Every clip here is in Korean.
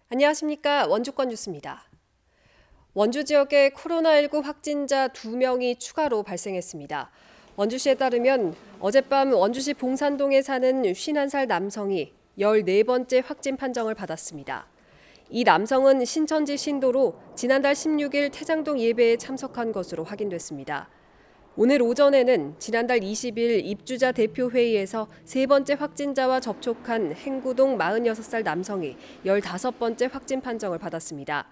안녕하십니까. 원주권 뉴스입니다. 원주 지역에 코로나19 확진자 2명이 추가로 발생했습니다. 원주시에 따르면 어젯밤 원주시 봉산동에 사는 51살 남성이 14번째 확진 판정을 받았습니다. 이 남성은 신천지 신도로 지난달 16일 태장동 예배에 참석한 것으로 확인됐습니다. 오늘 오전에는 지난달 20일 입주자 대표회의에서 세 번째 확진자와 접촉한 행구동 46살 남성이 15번째 확진 판정을 받았습니다.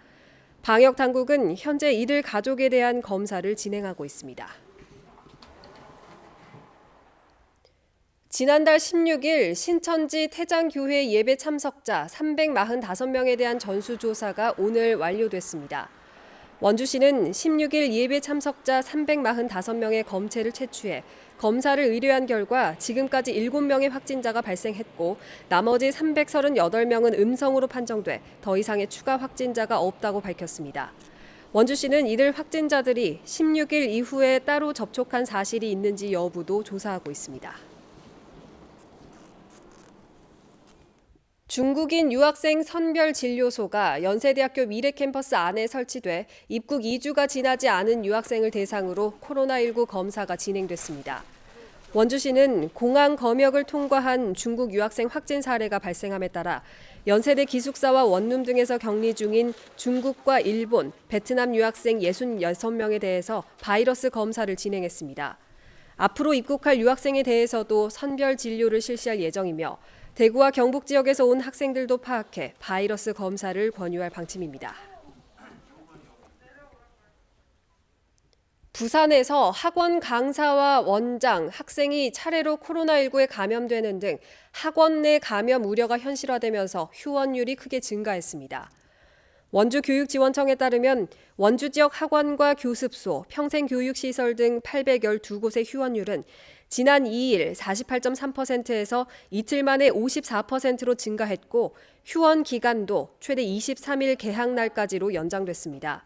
방역당국은 현재 이들 가족에 대한 검사를 진행하고 있습니다. 지난달 16일 신천지 태장교회 예배 참석자 345명에 대한 전수조사가 오늘 완료됐습니다. 원주시는 16일 예배 참석자 345명의 검체를 채취해 검사를 의뢰한 결과 지금까지 7명의 확진자가 발생했고 나머지 338명은 음성으로 판정돼 더 이상의 추가 확진자가 없다고 밝혔습니다. 원주시는 이들 확진자들이 16일 이후에 따로 접촉한 사실이 있는지 여부도 조사하고 있습니다. 중국인 유학생 선별진료소가 연세대학교 미래캠퍼스 안에 설치돼 입국 2주가 지나지 않은 유학생을 대상으로 코로나19 검사가 진행됐습니다. 원주시는 공항 검역을 통과한 중국 유학생 확진 사례가 발생함에 따라 연세대 기숙사와 원룸 등에서 격리 중인 중국과 일본, 베트남 유학생 66명에 대해서 바이러스 검사를 진행했습니다. 앞으로 입국할 유학생에 대해서도 선별 진료를 실시할 예정이며 대구와 경북 지역에서 온 학생들도 파악해 바이러스 검사를 권유할 방침입니다. 부산에서 학원 강사와 원장, 학생이 차례로 코로나19에 감염되는 등 학원 내 감염 우려가 현실화되면서 휴원율이 크게 증가했습니다. 원주교육지원청에 따르면 원주 지역 학원과 교습소, 평생교육시설 등 812곳의 휴원율은 지난 2일 48.3%에서 이틀 만에 54%로 증가했고 휴원 기간도 최대 23일 개학 날까지로 연장됐습니다.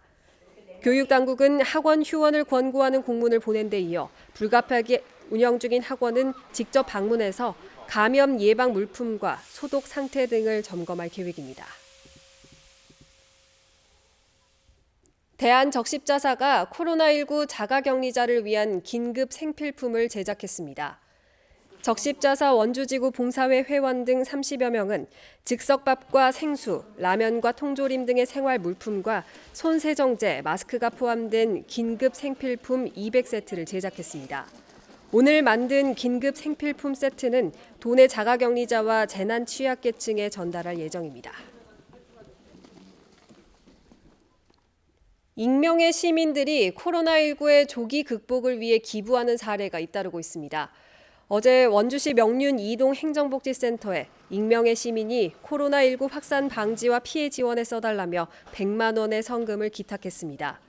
교육당국은 학원 휴원을 권고하는 공문을 보낸 데 이어 불가피하게 운영 중인 학원은 직접 방문해서 감염 예방 물품과 소독 상태 등을 점검할 계획입니다. 대한적십자사가 코로나19 자가격리자를 위한 긴급 생필품을 제작했습니다. 적십자사 원주지구 봉사회 회원 등 30여 명은 즉석밥과 생수, 라면과 통조림 등의 생활 물품과 손세정제, 마스크가 포함된 긴급 생필품 200세트를 제작했습니다. 오늘 만든 긴급 생필품 세트는 도내 자가격리자와 재난 취약계층에 전달할 예정입니다. 익명의 시민들이 코로나19의 조기 극복을 위해 기부하는 사례가 잇따르고 있습니다. 어제 원주시 명륜 2동 행정복지센터에 익명의 시민이 코로나19 확산 방지와 피해 지원에 써달라며 100만 원의 성금을 기탁했습니다.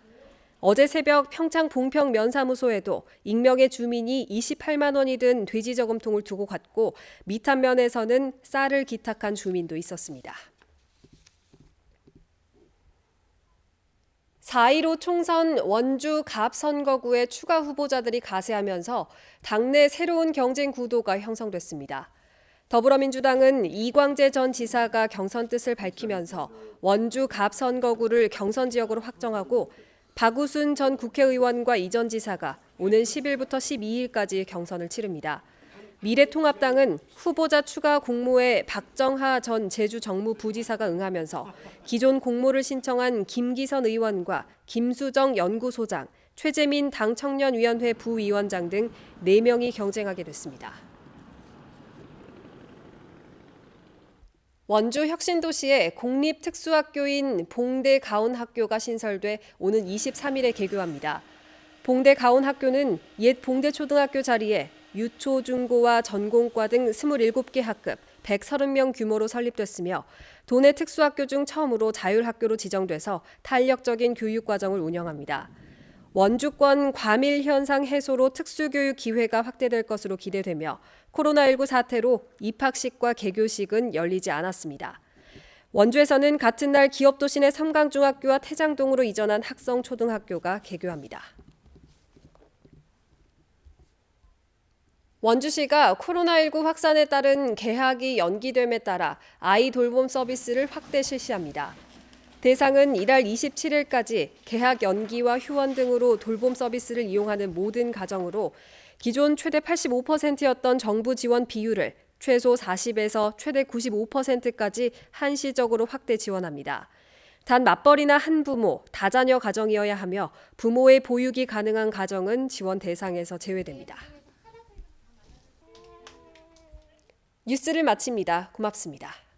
어제 새벽 평창 봉평 면사무소에도 익명의 주민이 28만 원이 든 돼지 저금통을 두고 갔고 미탄면에서는 쌀을 기탁한 주민도 있었습니다. 4.15 총선 원주 갑 선거구에 추가 후보자들이 가세하면서 당내 새로운 경쟁 구도가 형성됐습니다. 더불어민주당은 이광재 전 지사가 경선 뜻을 밝히면서 원주 갑 선거구를 경선 지역으로 확정하고 박우순 전 국회의원과 이 전 지사가 오는 10일부터 12일까지 경선을 치릅니다. 미래통합당은 후보자 추가 공모에 박정하 전 제주 정무부지사가 응하면서 기존 공모를 신청한 김기선 의원과 김수정 연구소장, 최재민 당청년위원회 부위원장 등 4명이 경쟁하게 됐습니다. 원주 혁신도시에 공립특수학교인 봉대 가온학교가 신설돼 오는 23일에 개교합니다. 봉대 가온학교는 옛 봉대초등학교 자리에 유초, 중고와 전공과 등 27개 학급 130명 규모로 설립됐으며 도내 특수학교 중 처음으로 자율학교로 지정돼서 탄력적인 교육과정을 운영합니다. 원주권 과밀 현상 해소로 특수교육 기회가 확대될 것으로 기대되며 코로나19 사태로 입학식과 개교식은 열리지 않았습니다. 원주에서는 같은 날 기업도시 내 삼강중학교와 태장동으로 이전한 학성초등학교가 개교합니다. 원주시가 코로나19 확산에 따른 개학이 연기됨에 따라 아이 돌봄 서비스를 확대 실시합니다. 대상은 이달 27일까지 개학 연기와 휴원 등으로 돌봄 서비스를 이용하는 모든 가정으로 기존 최대 85%였던 정부 지원 비율을 최소 40에서 최대 95%까지 한시적으로 확대 지원합니다. 단 맞벌이나 한부모, 다자녀 가정이어야 하며 부모의 보육이 가능한 가정은 지원 대상에서 제외됩니다. 뉴스를 마칩니다. 고맙습니다.